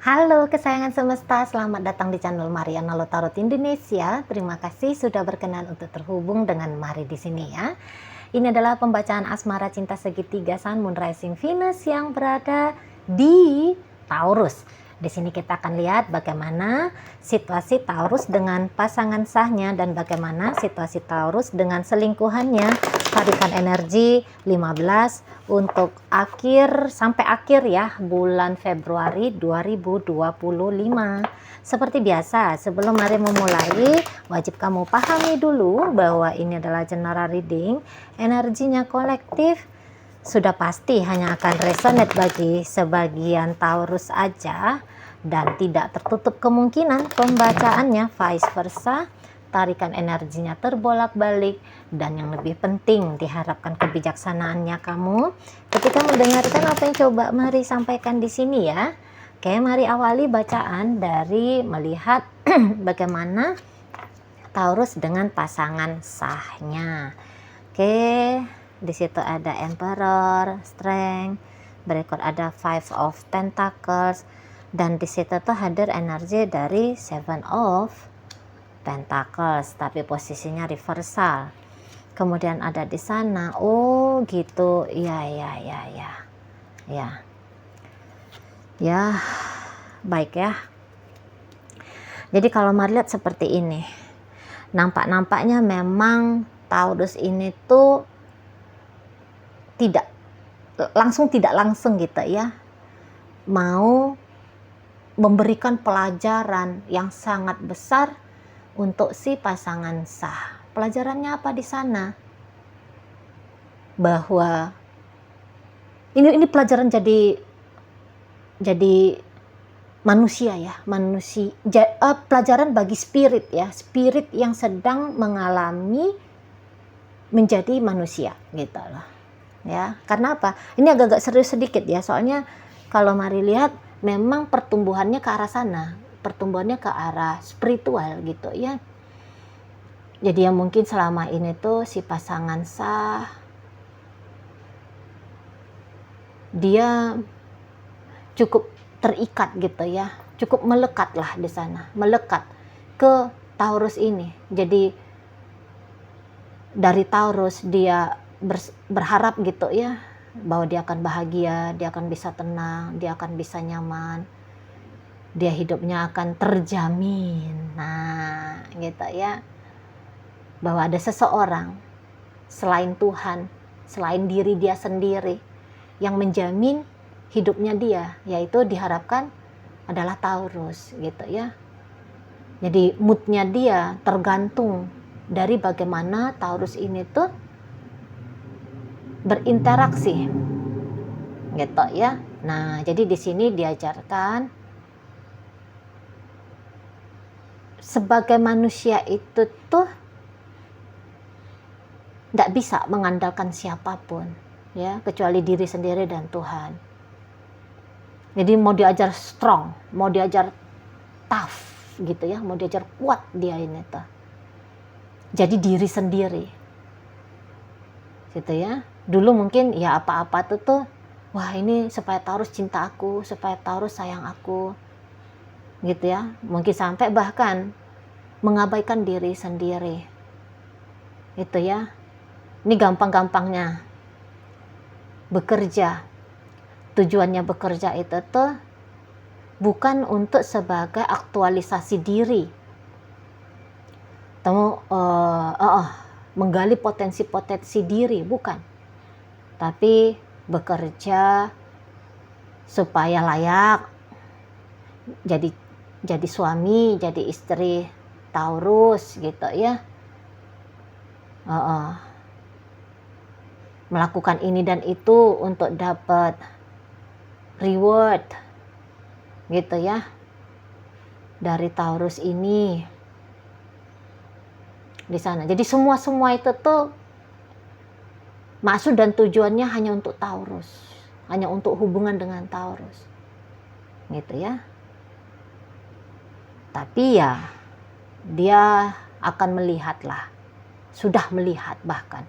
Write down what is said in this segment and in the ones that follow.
Halo kesayangan semesta, selamat datang di channel Mariana Tarot Indonesia. Terima kasih sudah berkenan untuk terhubung dengan Mari di sini ya. Ini adalah pembacaan asmara cinta segitiga Sun, Moon, Rising, Venus yang berada di Taurus. Di sini kita akan lihat bagaimana situasi Taurus dengan pasangan sahnya dan bagaimana situasi Taurus dengan selingkuhannya. Tarikan energi 15 untuk sampai akhir ya bulan Februari 2025. Seperti biasa, sebelum mari memulai, wajib kamu pahami dulu bahwa ini adalah general reading. Energinya kolektif sudah pasti hanya akan resonate bagi sebagian Taurus aja dan tidak tertutup kemungkinan pembacaannya vice versa. Tarikan energinya terbolak-balik dan yang lebih penting diharapkan kebijaksanaannya kamu ketika mendengarkan apa yang coba Mari sampaikan di sini ya. Oke, mari awali bacaan dari melihat bagaimana Taurus dengan pasangan sahnya. Oke, di situ ada Emperor, Strength, berikut ada Five of Pentacles, dan di situ tuh hadir energi dari Seven of Pentacles, tapi posisinya reversal. Kemudian ada di sana, oh gitu, ya, baik ya. Jadi kalau Mari lihat seperti ini, nampaknya memang Taurus ini tuh tidak langsung gitu ya, mau memberikan pelajaran yang sangat besar untuk si pasangan sah. Pelajarannya apa di sana? Bahwa ini pelajaran jadi manusia ya, pelajaran bagi spirit ya, spirit yang sedang mengalami menjadi manusia gitu loh. Ya, karena apa? Ini agak-agak serius sedikit ya, soalnya kalau Mari lihat memang pertumbuhannya ke arah sana, pertumbuhannya ke arah spiritual gitu ya. Jadi yang mungkin selama ini tuh si pasangan sah dia cukup terikat gitu ya, cukup melekat lah di sana, melekat ke Taurus ini. Jadi dari Taurus dia berharap gitu ya, bahwa dia akan bahagia, dia akan bisa tenang, dia akan bisa nyaman, dia hidupnya akan terjamin. Nah gitu ya, bahwa ada seseorang selain Tuhan, selain diri dia sendiri yang menjamin hidupnya dia, yaitu diharapkan adalah Taurus gitu ya. Jadi moodnya dia tergantung dari bagaimana Taurus ini tuh berinteraksi gitu ya. Nah, jadi di sini diajarkan sebagai manusia itu tuh tidak bisa mengandalkan siapapun ya, kecuali diri sendiri dan Tuhan. Jadi mau diajar strong, mau diajar tough gitu ya, mau diajar kuat dia ini tuh. Jadi diri sendiri gitu ya. Dulu mungkin ya apa-apa tuh wah ini supaya Taurus cinta aku, supaya Taurus sayang aku gitu ya. Mungkin sampai bahkan mengabaikan diri sendiri itu ya. Ini gampang-gampangnya bekerja, tujuannya bekerja itu tuh bukan untuk sebagai aktualisasi diri atau menggali potensi-potensi diri, bukan, tapi bekerja supaya layak jadi suami, jadi istri Taurus gitu ya. Melakukan ini dan itu untuk dapat reward gitu ya dari Taurus ini di sana. Jadi semua itu tuh maksud dan tujuannya hanya untuk Taurus, hanya untuk hubungan dengan Taurus gitu ya. Tapi ya dia akan melihatlah, sudah melihat bahkan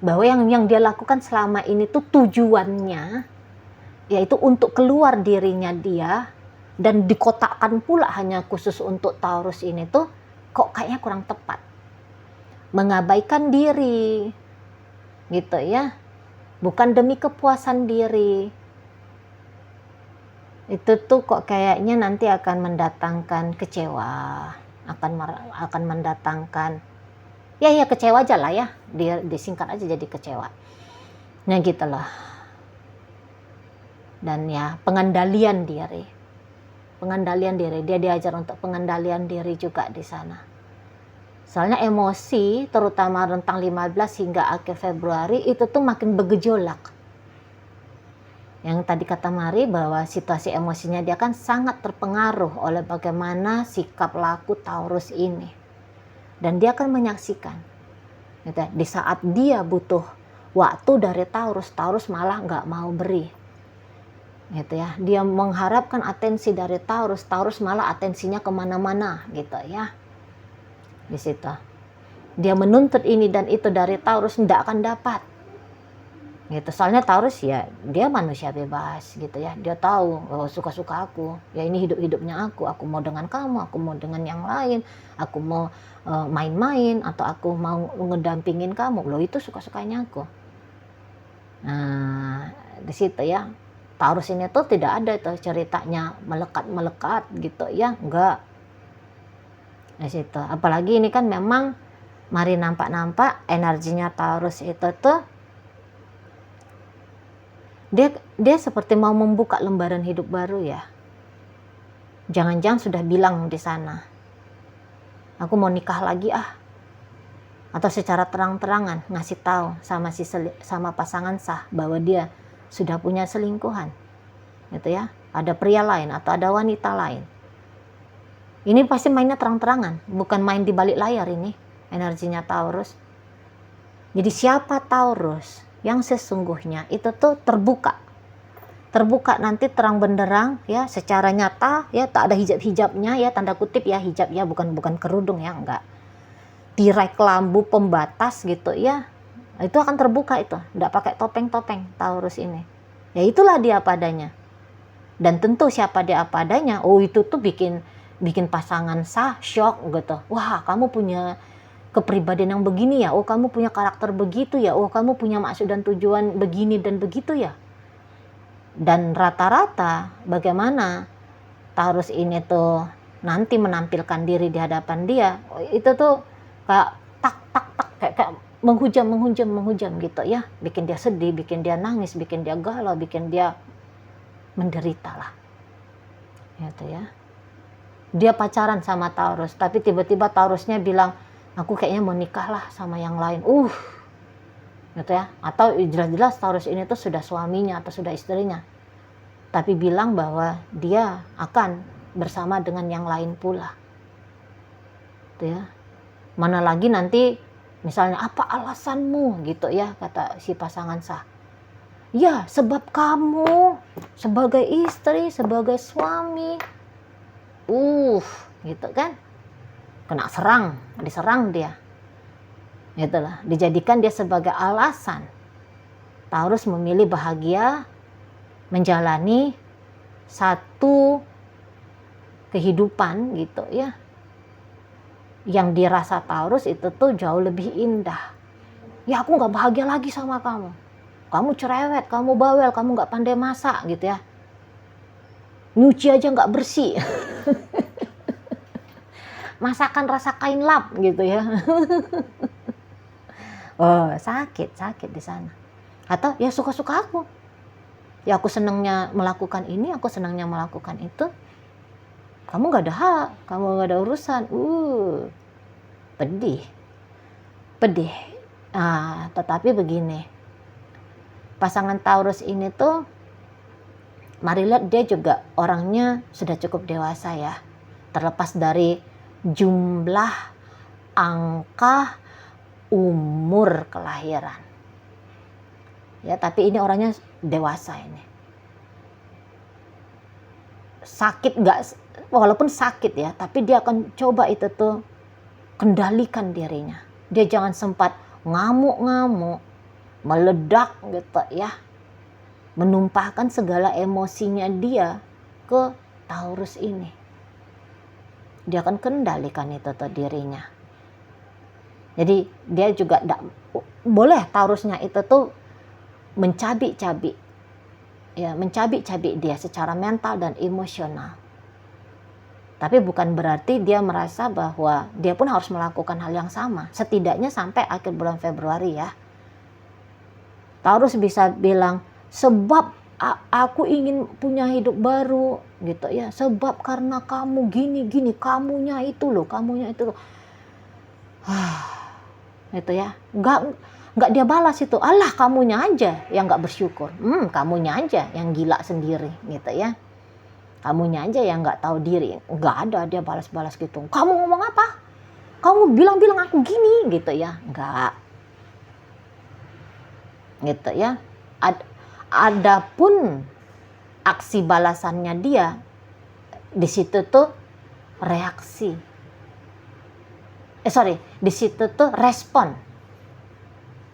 bahwa yang dia lakukan selama ini tuh tujuannya yaitu untuk keluar dirinya dia, dan dikotakkan pula hanya khusus untuk Taurus ini tuh kok kayaknya kurang tepat. Mengabaikan diri gitu ya, bukan demi kepuasan diri, itu tuh kok kayaknya nanti akan mendatangkan kecewa, akan mendatangkan ya kecewa aja lah ya, dia disingkat aja jadi kecewa. Nah gitu loh. Dan ya pengendalian diri, dia diajar untuk pengendalian diri juga di sana. Soalnya emosi terutama rentang 15 hingga akhir Februari itu tuh makin bergejolak. Yang tadi kata Mari bahwa situasi emosinya dia kan sangat terpengaruh oleh bagaimana sikap laku Taurus ini. Dan dia akan menyaksikan gitu, di saat dia butuh waktu dari Taurus malah nggak mau beri. Gitu ya, dia mengharapkan atensi dari Taurus malah atensinya kemana-mana gitu ya. Di situ dia menuntut ini dan itu dari Taurus, tidak akan dapat gitu. Soalnya Taurus ya dia manusia bebas gitu ya, dia tahu oh, suka-suka aku ya, ini hidup-hidupnya aku mau dengan kamu, aku mau dengan yang lain, aku mau main-main, atau aku mau ngedampingin kamu, loh itu suka-sukanya aku. Nah di situ ya, Taurus ini tuh tidak ada tuh ceritanya melekat gitu ya, enggak. Di situ apalagi ini kan memang Mari nampak energinya Taurus itu tuh dia seperti mau membuka lembaran hidup baru ya. Jangan-jangan sudah bilang di sana, aku mau nikah lagi atau secara terang-terangan ngasih tahu sama pasangan sah bahwa dia sudah punya selingkuhan gitu ya, ada pria lain atau ada wanita lain. Ini pasti mainnya terang-terangan, bukan main di balik layar ini energinya Taurus. Jadi siapa Taurus yang sesungguhnya itu tuh terbuka nanti terang benderang ya, secara nyata ya, tak ada hijab-hijabnya ya, tanda kutip ya, hijab ya, bukan kerudung ya, enggak, tirai kelambu pembatas gitu ya, itu akan terbuka, itu enggak pakai topeng-topeng Taurus ini ya, itulah dia apa adanya. Dan tentu siapa dia apa adanya, oh itu tuh bikin pasangan sah shock gitu, wah kamu punya kepribadian yang begini ya, oh kamu punya karakter begitu ya, oh kamu punya maksud dan tujuan begini dan begitu ya. Dan rata-rata bagaimana Taurus ini tuh nanti menampilkan diri di hadapan dia, itu tuh kayak tak kayak menghujam gitu ya, bikin dia sedih, bikin dia nangis, bikin dia galau, bikin dia menderita lah gitu ya. Dia pacaran sama Taurus, tapi tiba-tiba Taurusnya bilang, aku kayaknya mau nikah lah sama yang lain gitu ya. Atau jelas-jelas Taurus ini tuh sudah suaminya atau sudah istrinya, tapi bilang bahwa dia akan bersama dengan yang lain pula gitu ya. Mana lagi nanti misalnya, apa alasanmu gitu ya, kata si pasangan sah, ya sebab kamu sebagai istri, sebagai suami gitu kan, kena diserang dia gitulah, dijadikan dia sebagai alasan Taurus memilih bahagia menjalani satu kehidupan gitu ya, yang dirasa Taurus itu tuh jauh lebih indah. Ya aku nggak bahagia lagi sama kamu cerewet, kamu bawel, kamu nggak pandai masak gitu ya, nyuci aja nggak bersih masakan rasa kain lap gitu ya. Oh sakit di sana. Atau ya suka-suka aku, ya aku senangnya melakukan ini, aku senangnya melakukan itu, kamu nggak ada hak, kamu nggak ada urusan. Pedih. Tetapi begini, pasangan Taurus ini tuh Mari lihat, dia juga orangnya sudah cukup dewasa ya, terlepas dari jumlah angka umur kelahiran ya, tapi ini orangnya dewasa ini. Sakit nggak, walaupun sakit ya, tapi dia akan coba itu tuh kendalikan dirinya. Dia jangan sempat ngamuk-ngamuk, meledak gitu ya, menumpahkan segala emosinya dia ke Taurus ini. Dia akan kendalikan itu tuh dirinya. Jadi dia juga boleh Taurusnya itu tuh mencabik-cabik, ya, mencabik-cabik dia secara mental dan emosional. Tapi bukan berarti dia merasa bahwa dia pun harus melakukan hal yang sama. Setidaknya sampai akhir bulan Februari ya. Taurus bisa bilang, sebab aku ingin punya hidup baru gitu ya. Sebab karena kamu gini-gini, kamunya itu loh. Gitu ya. Enggak dia balas itu. Allah, kamunya aja yang enggak bersyukur. Kamunya aja yang gila sendiri gitu ya. Kamunya aja yang nggak tahu diri. Nggak ada dia balas-balas gitu. Kamu ngomong apa? Kamu bilang-bilang aku gini gitu ya. Nggak. Gitu ya. Adapun aksi balasannya dia, di situ tuh reaksi. Di situ tuh respon.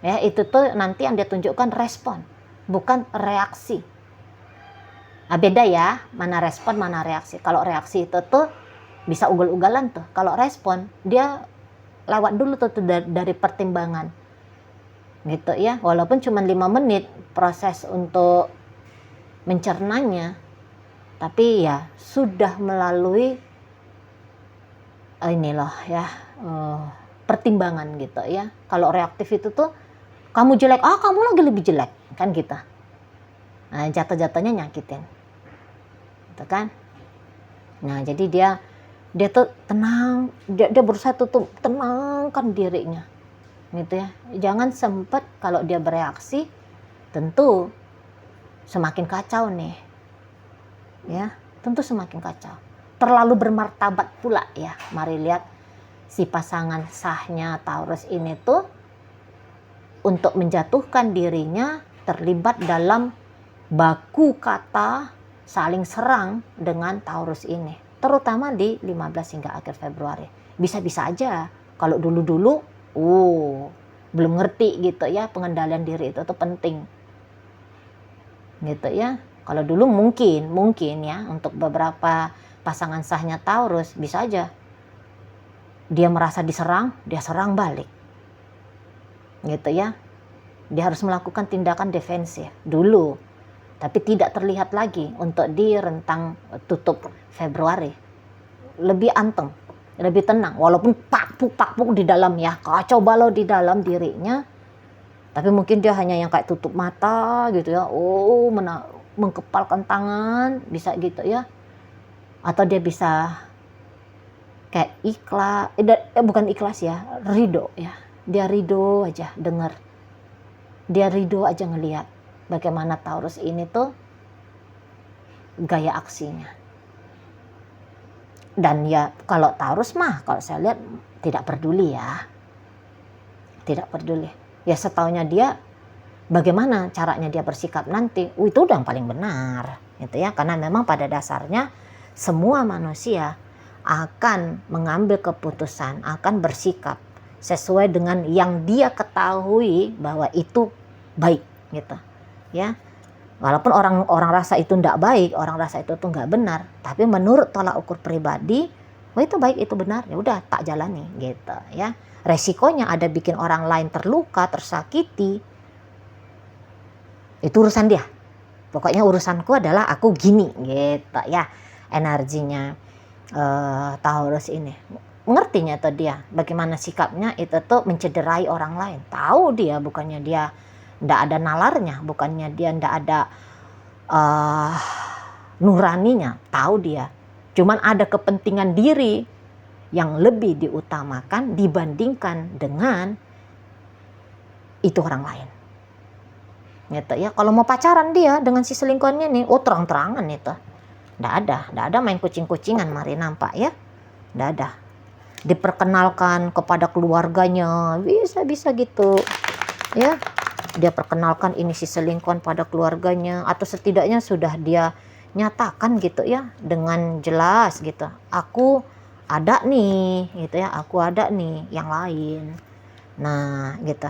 Ya, itu tuh nanti yang dia tunjukkan respon, bukan reaksi. Nah, beda ya, mana respon, mana reaksi. Kalau reaksi itu tuh bisa ugal-ugalan tuh. Kalau respon, dia lewat dulu tuh dari pertimbangan. Gitu ya, walaupun cuma 5 menit proses untuk mencernanya. Tapi ya, sudah melalui pertimbangan gitu ya. Kalau reaktif itu tuh, kamu jelek, kamu lagi lebih jelek. Kan gitu. Nah, jatuh-jatuhnya nyakitin. Kan? Nah, jadi dia tuh tenang, dia berusaha tutup, tenangkan dirinya, gitu ya. Jangan sempat kalau dia bereaksi, tentu semakin kacau nih, ya, tentu semakin kacau. Terlalu bermartabat pula ya. Mari lihat si pasangan sahnya Taurus ini tuh untuk menjatuhkan dirinya terlibat dalam baku kata saling serang dengan Taurus ini, terutama di 15 hingga akhir Februari. Bisa-bisa aja kalau dulu-dulu belum ngerti gitu ya, pengendalian diri itu tuh penting gitu ya. Kalau dulu mungkin ya, untuk beberapa pasangan sahnya Taurus bisa aja dia merasa diserang, dia serang balik gitu ya. Dia harus melakukan tindakan defensif dulu, tapi tidak terlihat lagi untuk di rentang tutup Februari. Lebih anteng, lebih tenang, walaupun pakpuk di dalam ya, kacau balau di dalam dirinya. Tapi mungkin dia hanya yang kayak tutup mata gitu ya, mengkepalkan tangan, bisa gitu ya. Atau dia bisa kayak ikhlas, bukan ikhlas ya, ridho ya. Dia ridho aja dengar, dia ridho aja ngelihat bagaimana Taurus ini tuh gaya aksinya. Dan ya kalau Taurus mah kalau saya lihat tidak peduli ya. Tidak peduli. Ya setaunya dia bagaimana caranya dia bersikap nanti. Itu udah yang paling benar gitu ya. Karena memang pada dasarnya semua manusia akan mengambil keputusan, akan bersikap sesuai dengan yang dia ketahui bahwa itu baik gitu. Ya, walaupun orang rasa itu tidak baik, orang rasa itu tuh nggak benar, tapi menurut tolak ukur pribadi, itu baik, itu benar, ya udah tak jalani gitu ya. Resikonya ada bikin orang lain terluka, tersakiti, itu urusan dia. Pokoknya urusanku adalah aku gini gitu ya. Energinya Taurus ini, mengertinya tuh dia bagaimana sikapnya itu tuh mencederai orang lain. Tahu dia, bukannya dia ndak ada nalarnya, bukannya dia ndak ada nuraninya, tahu dia. Cuman ada kepentingan diri yang lebih diutamakan dibandingkan dengan itu orang lain. Gitu ya. Kalau mau pacaran dia dengan si selingkuhannya nih, terang-terangan itu. Ndak ada main kucing-kucingan, mari nampak ya. Ndak ada. Diperkenalkan kepada keluarganya, bisa gitu. Ya. Dia perkenalkan ini si selingkuhan pada keluarganya, atau setidaknya sudah dia nyatakan gitu ya dengan jelas gitu, aku ada nih gitu ya, aku ada nih yang lain. Nah gitu.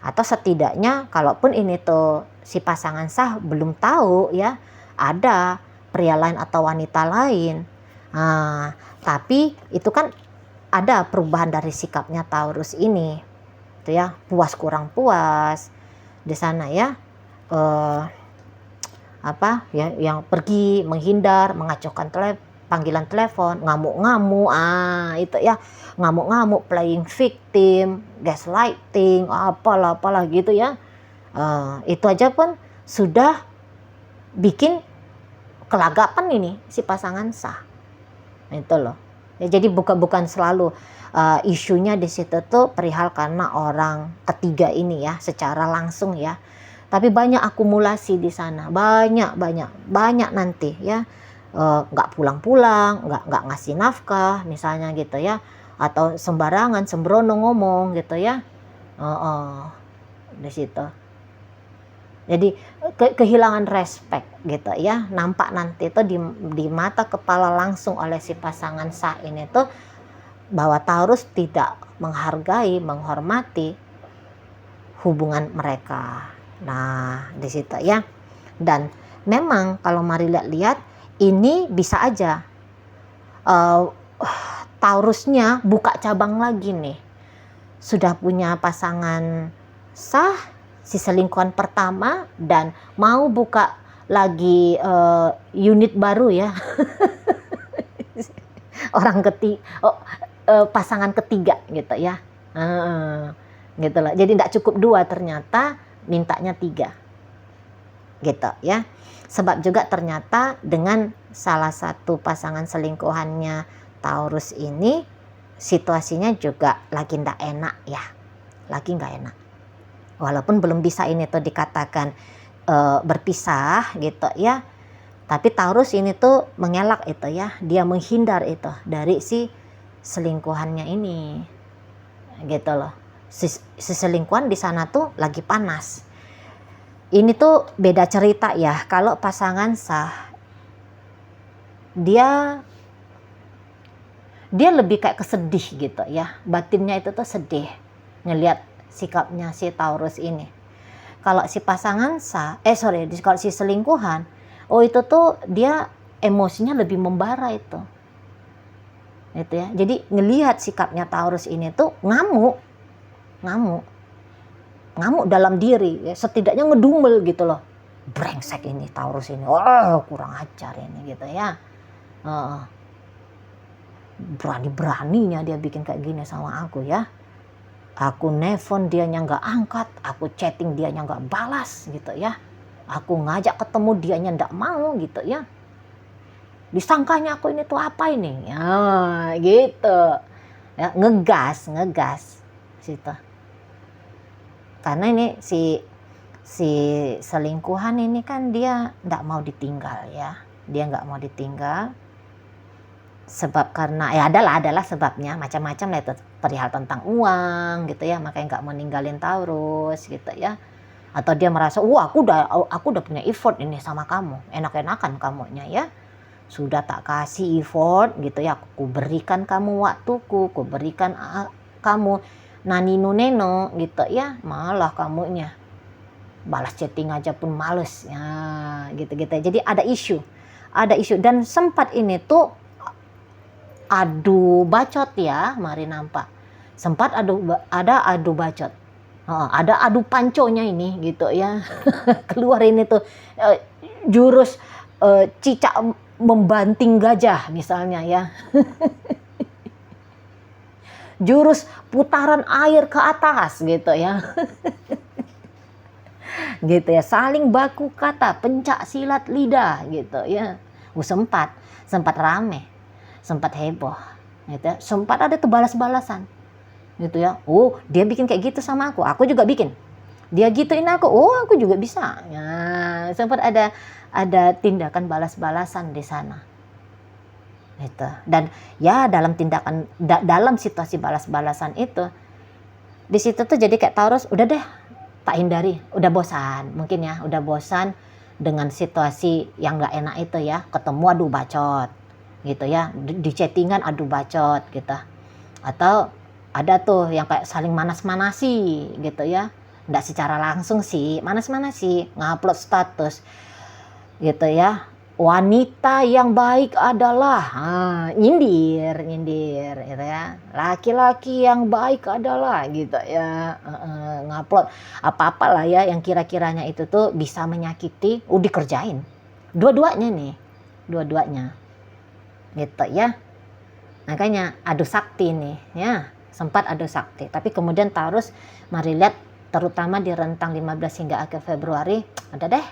Atau setidaknya kalaupun ini tuh si pasangan sah belum tahu ya ada pria lain atau wanita lain. Nah, tapi itu kan ada perubahan dari sikapnya Taurus ini, itu ya, puas kurang puas di sana ya, apa ya, yang pergi menghindar, mengacuhkan panggilan telepon, ngamuk-ngamuk, itu ya, ngamuk-ngamuk, playing victim, gaslighting, apalah gitu ya. Itu aja pun sudah bikin kelagapan ini si pasangan sah. Itu loh. Ya, jadi bukan selalu isunya di situ tuh perihal karena orang ketiga ini ya secara langsung ya. Tapi banyak akumulasi di sana, banyak nanti ya, nggak pulang-pulang, nggak ngasih nafkah misalnya gitu ya, atau sembarangan sembrono ngomong gitu ya, di situ. Jadi kehilangan respect gitu ya, nampak nanti itu di mata kepala langsung oleh si pasangan sah ini tuh bahwa Taurus tidak menghargai, menghormati hubungan mereka. Nah, di situ ya. Dan memang kalau mari lihat ini bisa aja Taurusnya buka cabang lagi nih. Sudah punya pasangan sah, si selingkuhan pertama, dan mau buka lagi unit baru ya. Orang pasangan ketiga gitu ya. Gitu lah. Jadi tidak cukup 2 ternyata, mintanya 3 gitu ya. Sebab juga ternyata dengan salah satu pasangan selingkuhannya Taurus ini situasinya juga lagi ndak enak ya, lagi nggak enak. Walaupun belum bisa ini tuh dikatakan berpisah gitu ya, tapi Taurus ini tuh mengelak itu ya, dia menghindar itu dari si selingkuhannya ini gitu loh. Si selingkuhan di sana tuh lagi panas. Ini tuh beda cerita ya, kalau pasangan sah dia lebih kayak kesedih gitu ya, batinnya itu tuh sedih ngelihat sikapnya si Taurus ini. Kalau si pasangan sah, kalau si selingkuhan, itu tuh dia emosinya lebih membara itu ya. Jadi ngelihat sikapnya Taurus ini tuh ngamuk dalam diri ya, setidaknya ngedumel gitu loh, brengsek ini Taurus ini, kurang ajar ini gitu ya. Berani-beraninya dia bikin kayak gini sama aku ya. Aku nelfon dianya nggak angkat, aku chatting dianya nggak balas gitu ya. Aku ngajak ketemu dianya nggak mau gitu ya. Disangkanya aku ini tuh apa ini? Ya gitu. Ya, ngegas situ. Karena ini si selingkuhan ini kan dia nggak mau ditinggal ya. Dia nggak mau ditinggal. Sebab karena ya adalah sebabnya macam-macam lah itu, perihal tentang uang gitu ya, makanya nggak mau ninggalin Taurus gitu ya. Atau dia merasa aku udah punya effort ini sama kamu, enak-enakan kamunya ya, sudah tak kasih effort gitu ya, aku berikan kamu waktuku, aku berikan kamu naninu neno gitu ya, malah kamunya balas chatting aja pun males ya gitu-gitu. Jadi ada isu dan sempat ini tuh adu bacot ya, mari nampak. Sempat ada adu bacot. Ada adu panconya ini gitu ya. Keluar ini tuh jurus cicak membanting gajah misalnya ya. Jurus putaran air ke atas gitu ya. Gitu ya, saling baku kata, pencak silat lidah gitu ya. Sempat rame. Sempat heboh gitu ya. Sempat ada tuh balas-balasan gitu ya. Dia bikin kayak gitu sama aku juga bikin. Dia gituin aku juga bisa ya. Sempat ada tindakan balas-balasan di sana gitu. Dan ya dalam situasi balas-balasan itu, di situ tuh jadi kayak Taurus udah deh tak hindari, udah bosan mungkin ya, udah bosan dengan situasi yang nggak enak itu ya. Ketemu adu bacot gitu ya, di chattingan adu bacot gitu, atau ada tuh yang kayak saling manas-manasi gitu ya, nggak secara langsung sih, mana sih ngupload status gitu ya, wanita yang baik adalah nyindir gitu ya, laki-laki yang baik adalah gitu ya, ngupload apa-apa lah ya yang kira-kiranya itu tuh bisa menyakiti, dikerjain dua-duanya gitu ya. Makanya adu sakti nih ya, sempat adu sakti, tapi kemudian Taurus mari lihat terutama di rentang 15 hingga akhir Februari, ada deh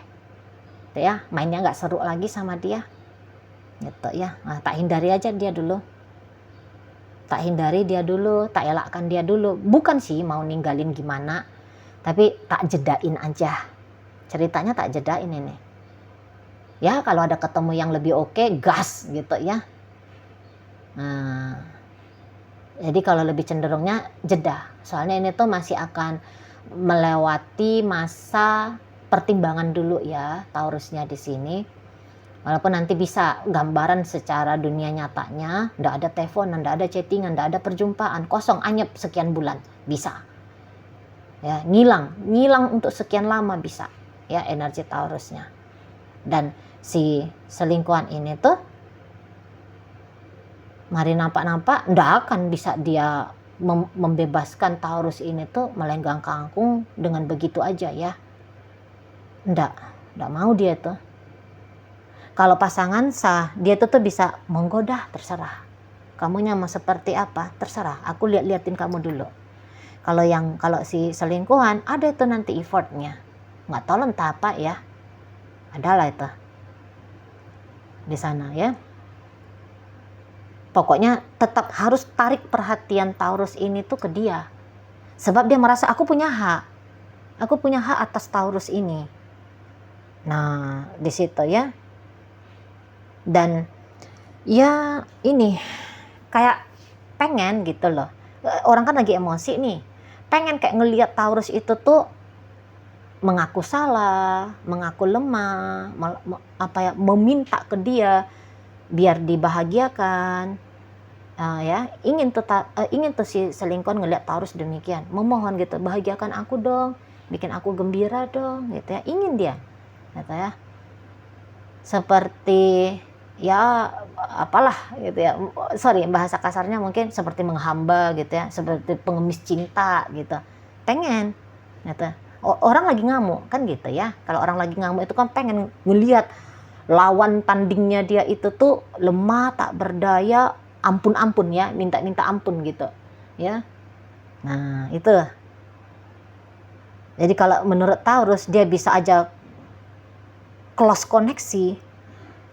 gitu ya, mainnya nggak seru lagi sama dia gitu ya. Tak hindari aja dia dulu, tak elakkan dia dulu, bukan sih mau ninggalin gimana, tapi tak jedain aja ceritanya, tak jedain ini ya. Kalau ada ketemu yang lebih oke, gas gitu ya. Jadi kalau lebih cenderungnya jeda, soalnya ini tuh masih akan melewati masa pertimbangan dulu ya Taurusnya di sini. Walaupun nanti bisa gambaran secara dunia nyatanya, ndak ada telepon, ndak ada chattingan, ndak ada perjumpaan, kosong anyep sekian bulan bisa ya, ngilang untuk sekian lama bisa ya energi Taurusnya. Dan si selingkuhan ini tuh mari nampak ndak akan bisa dia membebaskan Taurus ini tuh melenggang kangkung dengan begitu aja ya. Ndak mau dia tuh. Kalau pasangan sah, dia tuh bisa menggoda, terserah. Kamunya mau seperti apa, terserah. Aku liatin kamu dulu. Kalau si selingkuhan, ada itu nanti effortnya. Nggak tahu entah apa ya. Adalah itu di sana ya. Pokoknya tetap harus tarik perhatian Taurus ini tuh ke dia. Sebab dia merasa aku punya hak atas Taurus ini. Nah, di situ ya. Dan ya ini kayak pengen gitu loh. Orang kan lagi emosi nih. Pengen kayak ngelihat Taurus itu tuh mengaku salah, mengaku lemah, meminta ke dia biar dibahagiakan. Ya ingin tuh si selingkuhan ngelihat Taurus demikian, memohon gitu, bahagiakan aku dong, bikin aku gembira dong gitu ya, ingin dia gitu ya, seperti ya apalah gitu ya, bahasa kasarnya mungkin seperti menghamba gitu ya, seperti pengemis cinta gitu, pengen gitu. Orang lagi ngamuk kan gitu ya, kalau orang lagi ngamuk itu kan pengen ngelihat lawan tandingnya dia itu tuh lemah, tak berdaya, ampun ya, minta ampun gitu ya. Nah itu, jadi kalau menurut Taurus dia bisa aja close koneksi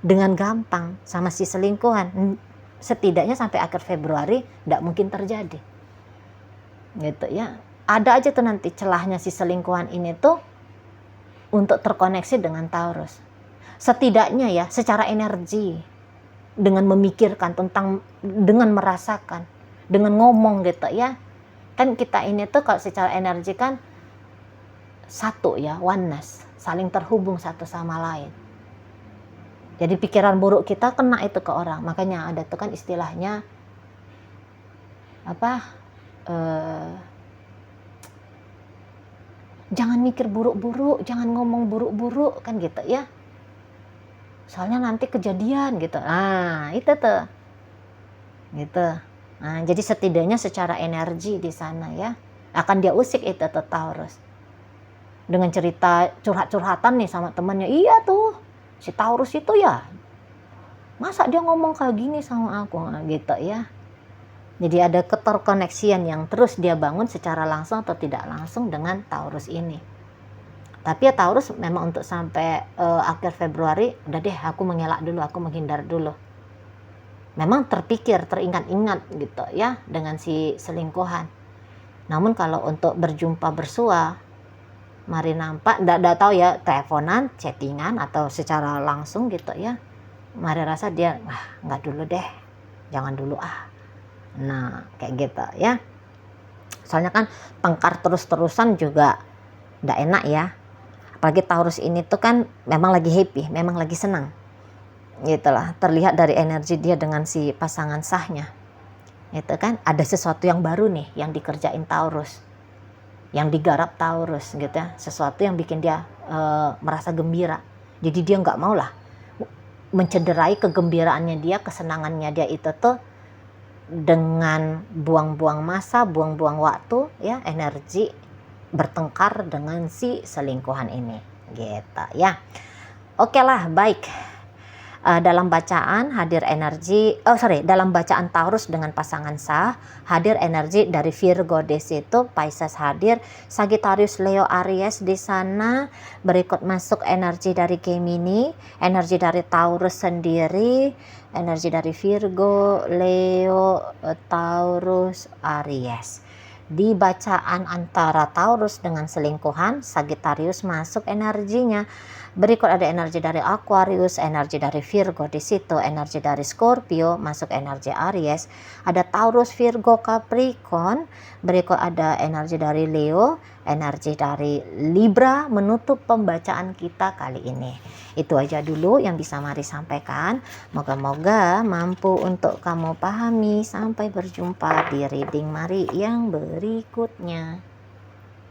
dengan gampang sama si selingkuhan, setidaknya sampai akhir Februari tidak mungkin terjadi gitu ya. Ada aja tuh nanti celahnya si selingkuhan ini tuh untuk terkoneksi dengan Taurus, setidaknya ya secara energi, dengan memikirkan tentang, dengan merasakan, dengan ngomong gitu ya. Kan kita ini tuh kalau secara energi kan satu ya, oneness, saling terhubung satu sama lain. Jadi pikiran buruk kita kena itu ke orang. Makanya ada tuh kan istilahnya jangan mikir buruk-buruk, jangan ngomong buruk-buruk kan gitu ya. Soalnya nanti kejadian gitu. Itu tuh. Gitu. Jadi setidaknya secara energi di sana ya, akan dia usik itu tuh Taurus. Dengan cerita curhat-curhatan nih sama temannya. Iya tuh, si Taurus itu ya, masa dia ngomong kayak gini sama aku gitu ya. Jadi ada keterkoneksian yang terus dia bangun secara langsung atau tidak langsung dengan Taurus ini. Tapi ya Taurus memang untuk sampai akhir Februari, udah deh aku mengelak dulu, aku menghindar dulu. Memang terpikir, teringat-ingat gitu ya dengan si selingkuhan. Namun kalau untuk berjumpa bersua, mari nampak, enggak tahu ya teleponan, chattingan atau secara langsung gitu ya. Mari rasa dia, enggak dulu deh, jangan dulu Nah kayak gitu ya. Soalnya kan tengkar terus-terusan juga enggak enak ya. Apalagi Taurus ini tuh kan memang lagi happy, memang lagi senang gitulah, terlihat dari energi dia dengan si pasangan sahnya itu kan, ada sesuatu yang baru nih yang dikerjain Taurus yang digarap Taurus gitu ya, sesuatu yang bikin dia merasa gembira. Jadi dia nggak mau lah mencederai kegembiraannya dia, kesenangannya dia itu tuh dengan buang-buang masa, buang-buang waktu ya, energi bertengkar dengan si selingkuhan ini gitu ya. Oke lah, baik. Dalam bacaan hadir energi, dalam bacaan Taurus dengan pasangan sah, hadir energi dari Virgo di situ, Pisces hadir, Sagittarius, Leo, Aries di sana. Berikut masuk energi dari Gemini, energi dari Taurus sendiri, energi dari Virgo, Leo, Taurus, Aries. Di bacaan antara Taurus dengan selingkuhan, Sagittarius masuk energinya. Berikut ada energi dari Aquarius, energi dari Virgo di situ, energi dari Scorpio, masuk energi Aries. Ada Taurus, Virgo, Capricorn. Berikut ada energi dari Leo, energi dari Libra, menutup pembacaan kita kali ini. Itu aja dulu yang bisa Mari sampaikan. Moga-moga mampu untuk kamu pahami. Sampai berjumpa di reading Mari yang berikutnya.